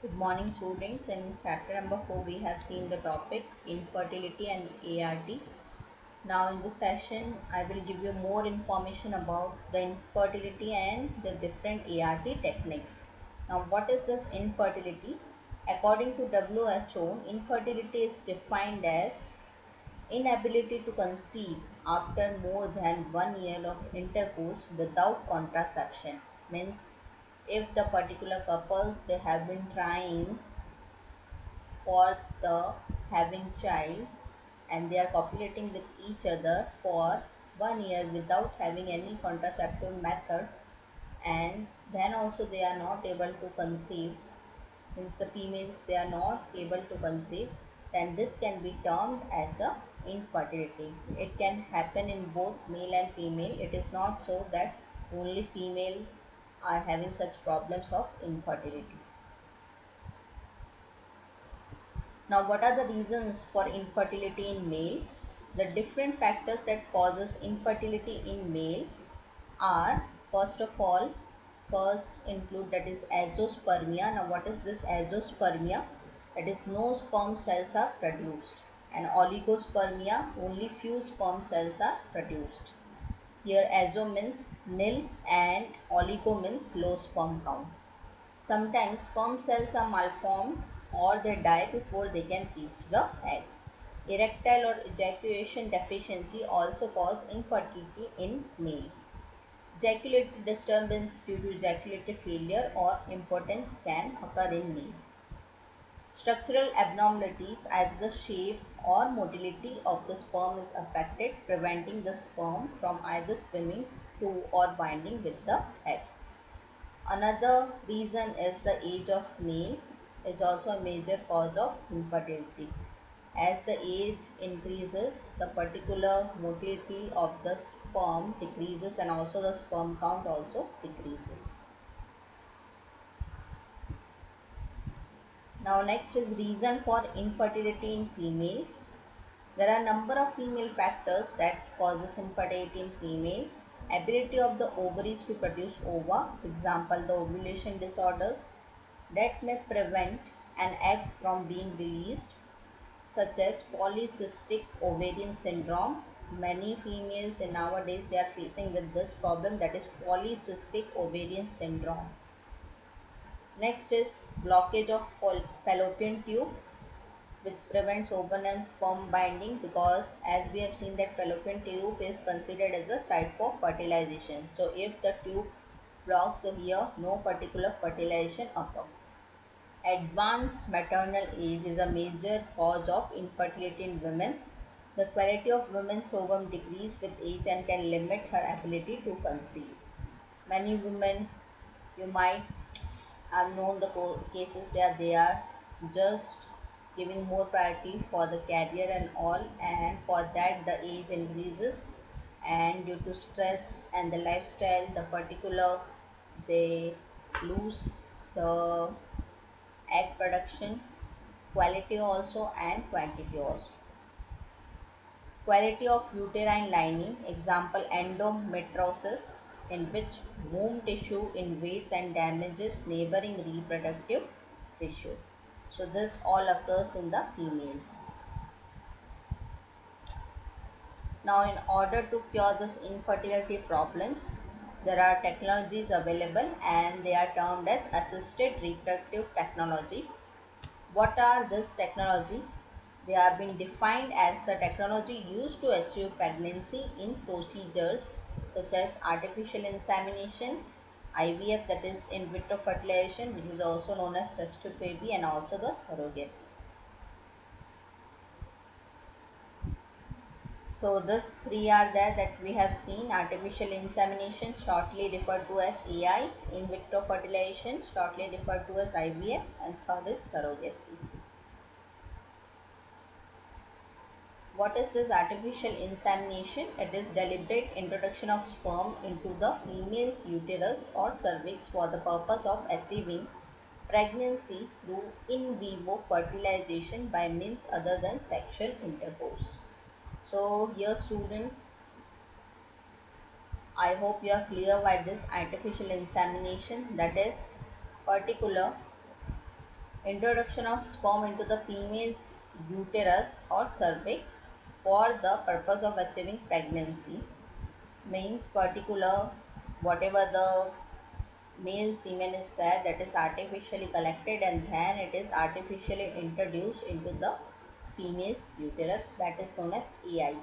Good morning, students. In chapter number 4, we have seen the topic infertility and ART. Now, in this session, I will give you more information about the infertility and the different ART techniques. Now, what is this infertility? According to WHO, infertility is defined as inability to conceive after more than 1 year of intercourse without contraception. Means if the particular couples they have been trying for the having child and they are copulating with each other for 1 year without having any contraceptive methods, and then also they are not able to conceive, means the females they are not able to conceive, then this can be termed as a infertility. It can happen in both male and female. It is not so that only female are having such problems of infertility. Now, what are the reasons for infertility in male? The different factors that causes infertility in male are, first of all, first include that is azoospermia. Now, what is this azoospermia? That is no sperm cells are produced, and oligospermia, only few sperm cells are produced. Here azo means nil and oligo means low sperm count. Sometimes sperm cells are malformed or they die before they can reach the egg. Erectile or ejaculation deficiency also cause infertility in male. Ejaculatory disturbance due to ejaculatory failure or impotence can occur in male. Structural abnormalities, either the shape or motility of the sperm is affected, preventing the sperm from either swimming to or binding with the egg. Another reason is the age of male is also a major cause of infertility. As the age increases, the particular motility of the sperm decreases and also the sperm count also decreases. Now next is reason for infertility in female. There are number of female factors that causes infertility in female. Ability of the ovaries to produce ova, example the ovulation disorders, that may prevent an egg from being released, such as polycystic ovarian syndrome. Many females in nowadays they are facing with this problem, that is polycystic ovarian syndrome. Next is blockage of fallopian tube, which prevents ovum and sperm binding, because as we have seen that fallopian tube is considered as a site for fertilization. So if the tube blocks, so here no particular fertilization occurs. Advanced maternal age is a major cause of infertility in women. The quality of women's ovum decreases with age and can limit her ability to conceive. Many women, you might have known the cases that they are just giving more priority for the career and all, and for that the age increases, and due to stress and the lifestyle, the particular they lose the egg production, quality also and quantity also. Quality of uterine lining, example endometriosis, in which womb tissue invades and damages neighboring reproductive tissue. So this all occurs in the females. Now, in order to cure this infertility problems, there are technologies available and they are termed as assisted reproductive technology. What are this technology? They have been defined as the technology used to achieve pregnancy in procedures such as artificial insemination, IVF, that is in vitro fertilization, which is also known as test tube baby, and also the surrogacy. So these three are there that we have seen: artificial insemination, shortly referred to as AI, in vitro fertilization, shortly referred to as IVF, and third is surrogacy. What is this artificial insemination? It is deliberate introduction of sperm into the female's uterus or cervix for the purpose of achieving pregnancy through in vivo fertilization by means other than sexual intercourse. So here students, I hope you are clear why this artificial insemination, that is particular Introduction of sperm into the female's uterus or cervix for the purpose of achieving pregnancy means particular whatever the male semen is there, that is artificially collected and then it is artificially introduced into the female's uterus, that is known as AI.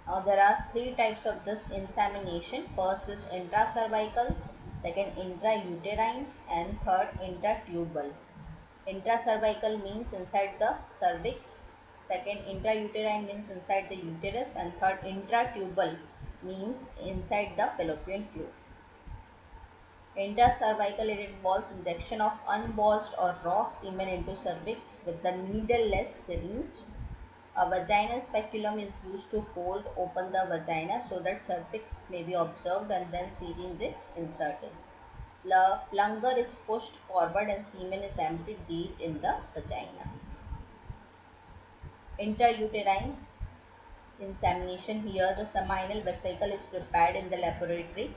Now there are three types of this insemination. First is intracervical, second intrauterine, and third intratubal. Intracervical means inside the cervix, second intrauterine means inside the uterus, and third intratubal means inside the fallopian tube. Intracervical, it involves injection of unwashed or raw semen into cervix with the needleless syringe. A vaginal speculum is used to hold open the vagina so that cervix may be observed and then syringe is inserted. The plunger is pushed forward and semen is emptied deep in the vagina. Intrauterine insemination, here the seminal vesicle is prepared in the laboratory,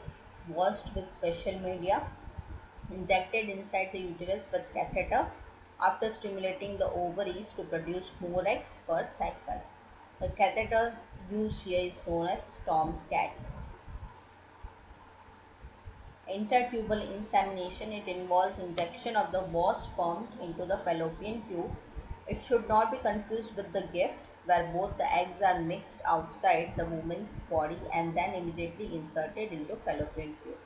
washed with special media, injected inside the uterus with catheter after stimulating the ovaries to produce more eggs per cycle. The catheter used here is known as Tomcat. Intratubal insemination, it involves injection of the wasp sperm into the fallopian tube. It should not be confused with the gift, where both the eggs are mixed outside the woman's body and then immediately inserted into fallopian tube.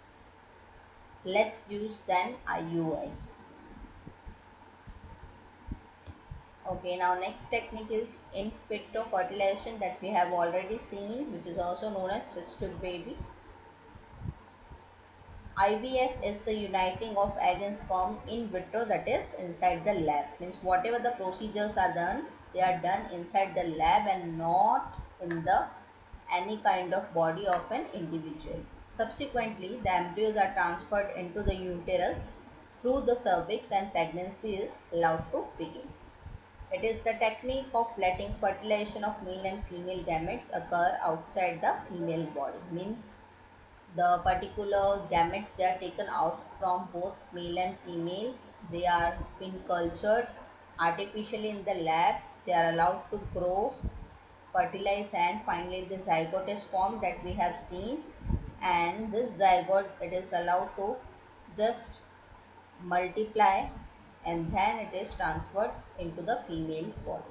Less used than IUI. Okay, now next technique is in vitro fertilization that we have already seen, which is also known as test tube baby. IVF is the uniting of egg and sperm in vitro, that is inside the lab. Means whatever the procedures are done, they are done inside the lab and not in the any kind of body of an individual. Subsequently, the embryos are transferred into the uterus through the cervix and pregnancy is allowed to begin. It is the technique of letting fertilization of male and female gametes occur outside the female body. Means the particular gametes, they are taken out from both male and female. They are being cultured artificially in the lab. They are allowed to grow, fertilize, and finally the zygote is formed that we have seen. And this zygote, it is allowed to just multiply and then it is transferred into the female body.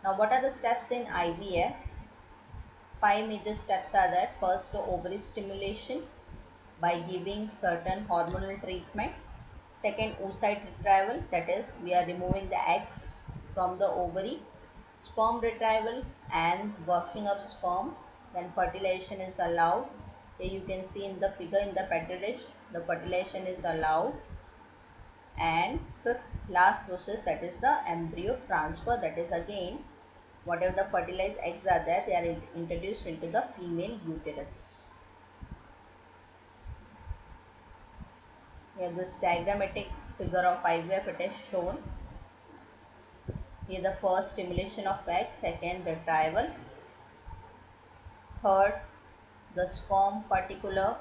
Now what are the steps in IVF? Five major steps are there. First, ovary stimulation by giving certain hormonal treatment. Second, oocyte retrieval, that is we are removing the eggs from the ovary. Sperm retrieval and washing of sperm. Then fertilization is allowed. Here you can see in the figure in the petri dish, the fertilization is allowed. And fifth, last process, that is the embryo transfer, that is again whatever the fertilized eggs are there, they are introduced into the female uterus. Here this diagrammatic figure of IVF, it is shown. Here the first stimulation of egg, second retrieval, third the sperm particular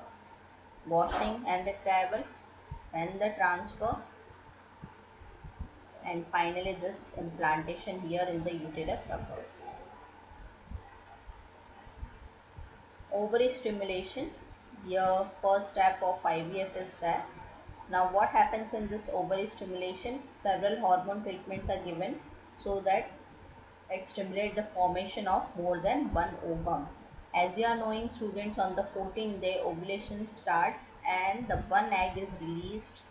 washing and retrieval, and the transfer, and finally this implantation here in the uterus occurs. Ovary stimulation, the first step of IVF is there. Now what happens in this ovary stimulation? Several hormone treatments are given so that it stimulates the formation of more than one ovum. As you are knowing students, on the 14th day ovulation starts and the one egg is released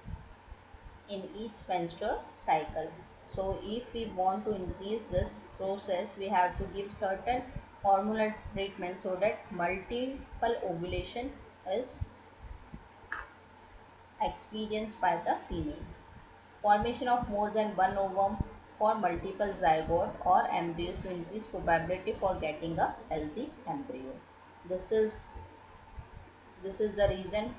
in each menstrual cycle. So if we want to increase this process, we have to give certain hormonal treatment so that multiple ovulation is experienced by the female. Formation of more than one ovum for multiple zygote or embryos to increase probability for getting a healthy embryo. This is the reason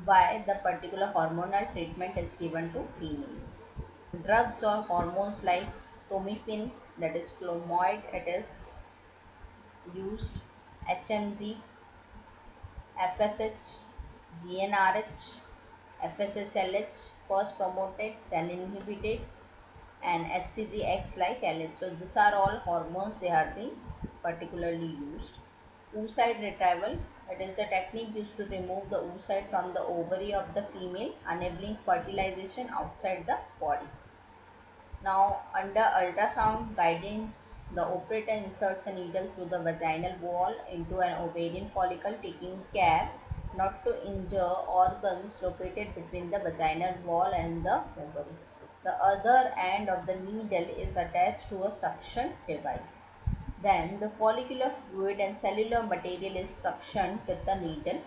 why the particular hormonal treatment is given to females. Drugs or hormones like clomipin, that is clomoid, it is used, HMG, FSH, GnRH, FSH-LH, first promoted, then inhibited, and HCG-X like LH. So these are all hormones they are being particularly used. Oocyte retrieval, it is the technique used to remove the oocyte from the ovary of the female, enabling fertilization outside the body. Now, under ultrasound guidance, the operator inserts a needle through the vaginal wall into an ovarian follicle, taking care not to injure organs located between the vaginal wall and the ovary. The other end of the needle is attached to a suction device. Then the follicular fluid and cellular material is suctioned with the needle.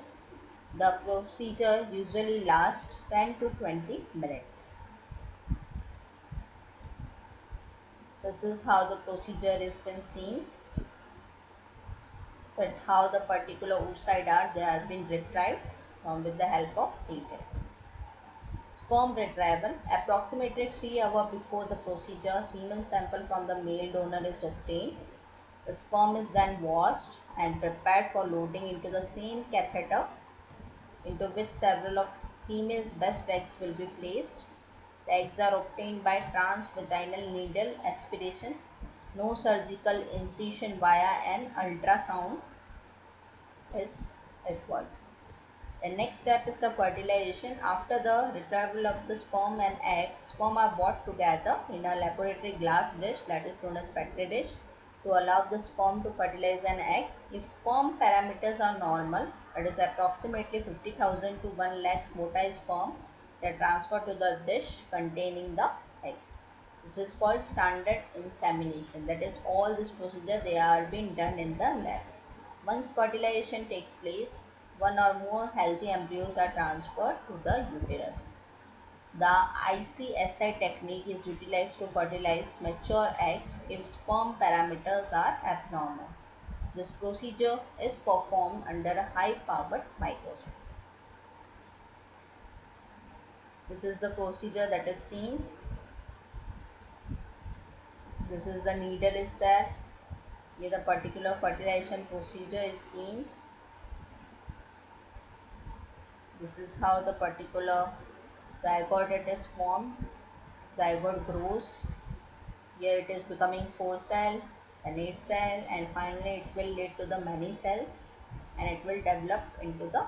The procedure usually lasts 10 to 20 minutes. This is how the procedure is been seen, that how the particular oocyte are they have been retrieved with the help of needle. Sperm retrieval. Approximately 3 hours before the procedure, semen sample from the male donor is obtained. The sperm is then washed and prepared for loading into the same catheter into which several of female's best eggs will be placed. The eggs are obtained by transvaginal needle aspiration. No surgical incision via an ultrasound is required. The next step is the fertilization. After the retrieval of the sperm and egg, sperm are brought together in a laboratory glass dish that is known as Petri dish to allow the sperm to fertilize an egg. If sperm parameters are normal, that is approximately 50,000 to 1 lakh motile sperm, they are transferred to the dish containing the egg. This is called standard insemination. That is all this procedure they are being done in the lab. Once fertilization takes place, one or more healthy embryos are transferred to the uterus. The ICSI technique is utilized to fertilize mature eggs if sperm parameters are abnormal. This procedure is performed under a high-powered microscope. This is the procedure that is seen. This is the needle is there. Here the particular fertilization procedure is seen. This is how the particular zygote is formed. Zygote grows. Here it is becoming 4 cell, then 8 cell, and finally it will lead to the many cells and it will develop into the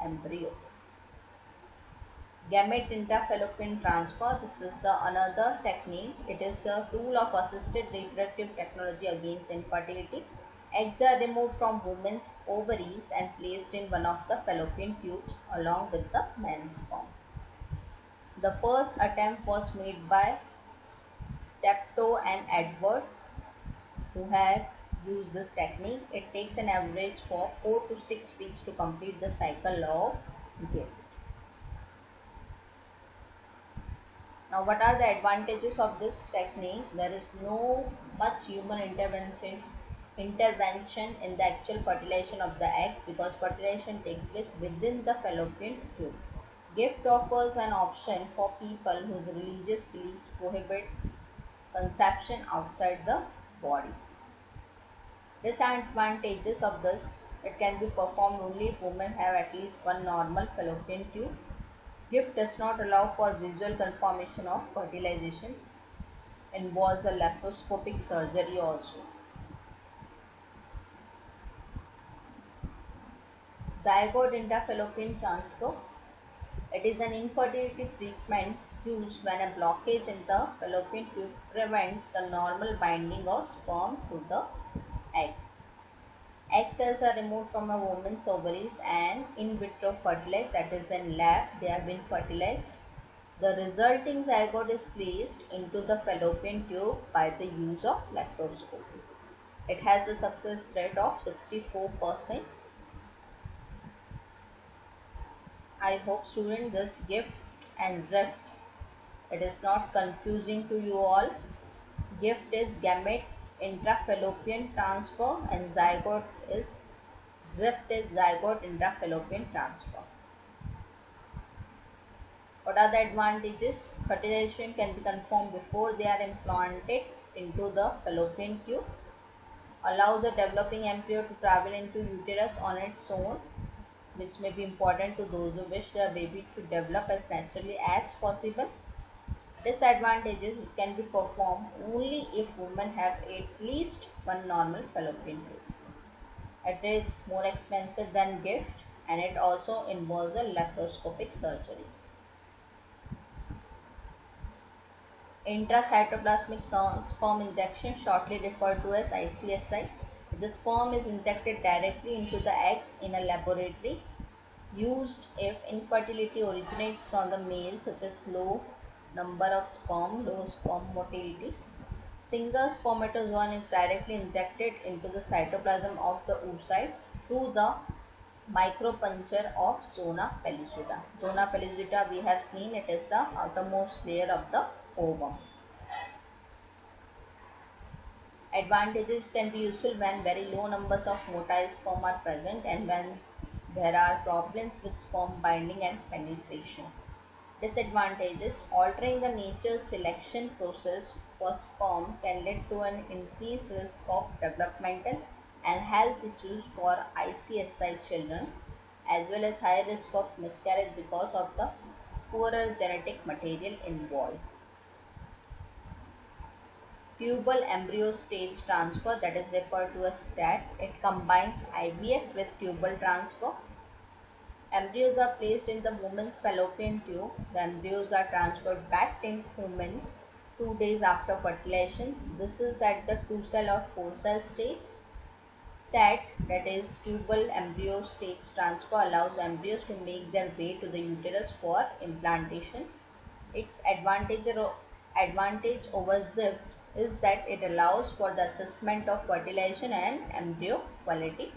embryo. Gamete intrafallopian transfer. This is the another technique. It is a tool of assisted reproductive technology against infertility. Eggs are removed from women's ovaries and placed in one of the fallopian tubes along with the men's sperm. The first attempt was made by Steptoe and Edward, who has used this technique. It takes an average for 4 to 6 weeks to complete the cycle of gift. Now, what are the advantages of this technique? There is no much human intervention in the actual fertilization of the eggs because fertilization takes place within the fallopian tube. Gift offers an option for people whose religious beliefs prohibit conception outside the body. Disadvantages of this: it can be performed only if women have at least one normal fallopian tube. Gift does not allow for visual confirmation of fertilization. Involves a laparoscopic surgery also. Zygote intrafallopian transfer. It is an infertility treatment used when a blockage in the fallopian tube prevents the normal binding of sperm to the egg. Egg cells are removed from a woman's ovaries and in vitro fertilized, that is in lab, they have been fertilized. The resulting zygote is placed into the fallopian tube by the use of laparoscopy. It has the success rate of 64%. I hope students this gift and ZIFT, it is not confusing to you all. Gift is gamete intrafallopian transfer and zygote is ZIFT is zygote intrafallopian transfer. What are the advantages? Fertilization can be confirmed before they are implanted into the fallopian tube. Allows a developing embryo to travel into uterus on its own. which may be important to those who wish their baby to develop as naturally as possible. Disadvantages can be performed only if women have at least one normal fallopian tube. It is more expensive than gift and it also involves a laparoscopic surgery. Intracytoplasmic sperm injection, shortly referred to as ICSI. The sperm is injected directly into the eggs in a laboratory, used if infertility originates from the male, such as low number of sperm, low sperm motility. Single spermatozoon is directly injected into the cytoplasm of the oocyte through the micropuncture of zona pellucida. Zona pellucida we have seen, it is the outermost layer of the ovum. Advantages can be useful when very low numbers of motile sperm are present and when there are problems with sperm binding and penetration. Disadvantages: altering the nature's selection process for sperm can lead to an increased risk of developmental and health issues for ICSI children, as well as high risk of miscarriage because of the poorer genetic material involved. Tubal embryo stage transfer, that is referred to as TAT. It combines IVF with tubal transfer. Embryos are placed in the woman's fallopian tube. The embryos are transferred back in human 2 days after fertilization. This is at the 2 cell or 4 cell stage. TAT, that is tubal embryo stage transfer, allows embryos to make their way to the uterus for implantation. Its advantage over ZIFT is that it allows for the assessment of fertilization and embryo quality.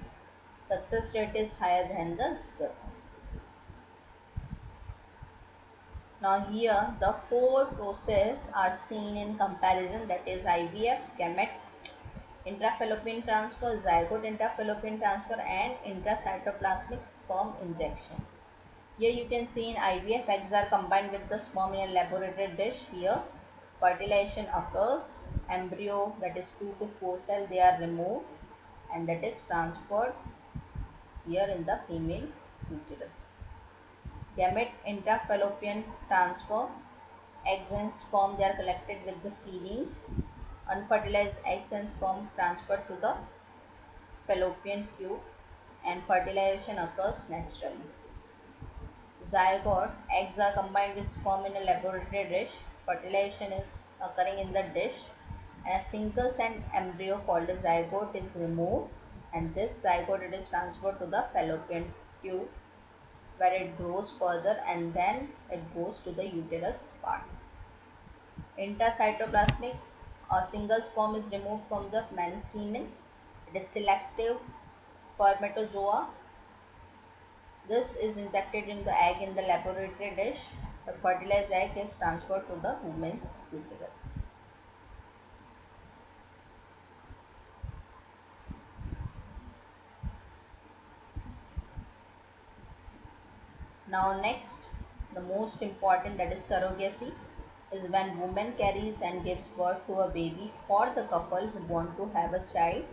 Success rate is higher than the ZIFT. Now here the four processes are seen in comparison, that is IVF, gamete intrafallopian transfer, zygote intrafallopian transfer and intracytoplasmic sperm injection. Here you can see in IVF, eggs are combined with the sperm in a laboratory dish. Here fertilization occurs, embryo, that is 2 to 4 cell, they are removed and that is transferred here in the female uterus. Gamete intrafallopian transfer, eggs and sperm, they are collected with the seedings. Unfertilized eggs and sperm transferred to the fallopian tube and fertilization occurs naturally. Zygote, eggs are combined with sperm in a laboratory dish. Fertilization is occurring in the dish and a single cell embryo called a zygote is removed and this zygote it is transferred to the fallopian tube where it grows further and then it goes to the uterus part. Intracytoplasmic, a single sperm is removed from the men's semen. It is selective spermatozoa. This is injected in the egg in the laboratory dish. The fertilized egg is transferred to the woman's uterus. Now next, the most important, that is surrogacy, is when woman carries and gives birth to a baby for the couple who want to have a child.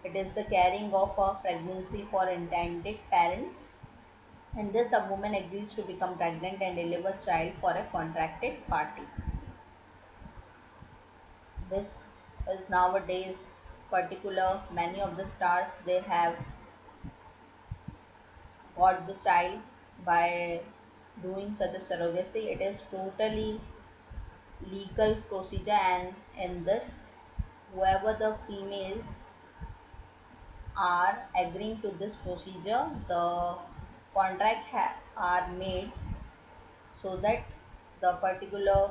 It is the carrying of a pregnancy for intended parents. In this, a woman agrees to become pregnant and deliver child for a contracted party. This is nowadays particular, many of the stars they have got the child by doing such a surrogacy. It is totally legal procedure and in this whoever the females are agreeing to this procedure, the contract are made so that the particular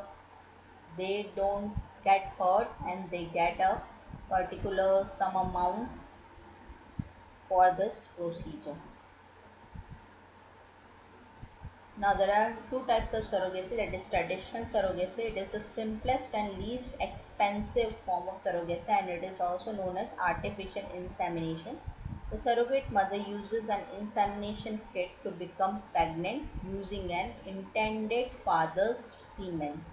they don't get hurt and they get a particular sum amount for this procedure. Now there are two types of surrogacy, that is traditional surrogacy. It is the simplest and least expensive form of surrogacy and it is also known as artificial insemination. The surrogate mother uses an insemination kit to become pregnant using an intended father's semen.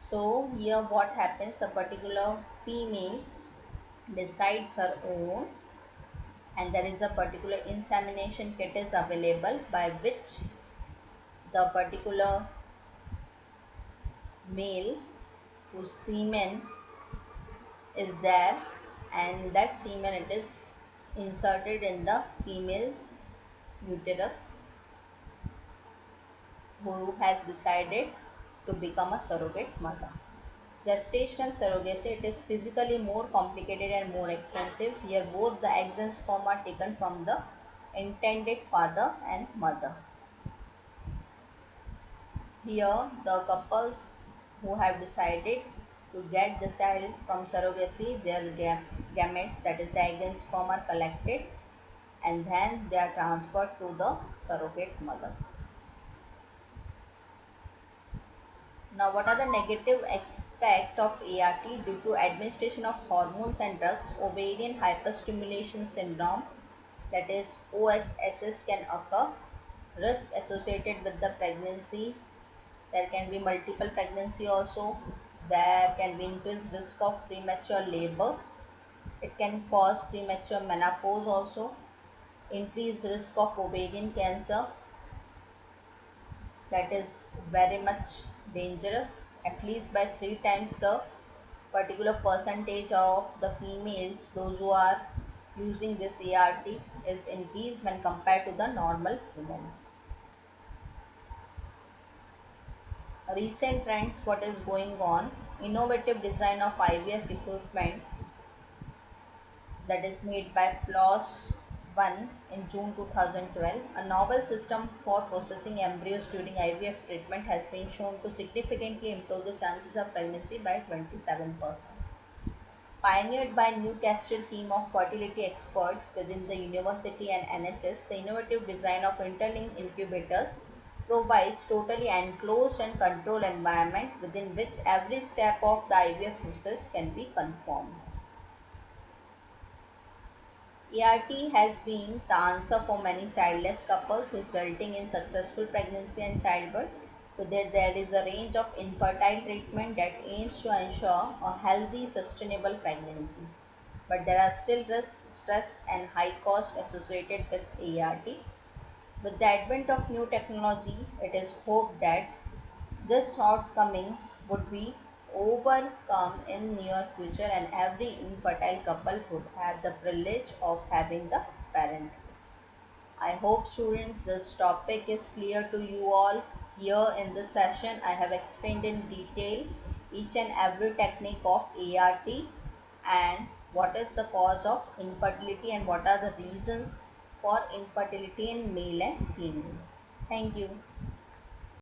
So here what happens, the particular female decides her own and there is a particular insemination kit is available by which the particular male whose semen is there, and that semen it is inserted in the female's uterus who has decided to become a surrogate mother. Gestational surrogacy, it is physically more complicated and more expensive. Here both the eggs and sperm are taken from the intended father and mother. Here the couples who have decided to get the child from surrogacy, their gametes, that is the egg and sperm, are collected and then they are transferred to the surrogate mother. Now, what are the negative aspects of ART? Due to administration of hormones and drugs, ovarian hyperstimulation syndrome, that is OHSS, can occur. Risk associated with the pregnancy, there can be multiple pregnancy also. There can be increased risk of premature labor. It can cause premature menopause also. Increased risk of ovarian cancer, that is very much dangerous. At least by 3 times the particular percentage of the females, those who are using this ART, is increased when compared to the normal women. Recent trends, what is going on: innovative design of IVF equipment, that is made by PLOS One in June 2012. A novel system for processing embryos during IVF treatment has been shown to significantly improve the chances of pregnancy by 27%. Pioneered by Newcastle team of fertility experts within the university and NHS, the innovative design of interlinked incubators provides totally enclosed and controlled environment within which every step of the IVF process can be confirmed. ART has been the answer for many childless couples, resulting in successful pregnancy and childbirth. Today, there is a range of infertile treatment that aims to ensure a healthy, sustainable pregnancy. But there are still risks, stress, and high cost associated with ART. With the advent of new technology, it is hoped that these shortcomings would be overcome in near future and every infertile couple would have the privilege of having the parent. I hope students this topic is clear to you all. Here in this session I have explained in detail each and every technique of ART and what is the cause of infertility and what are the reasons for infertility in male and female. Thank you.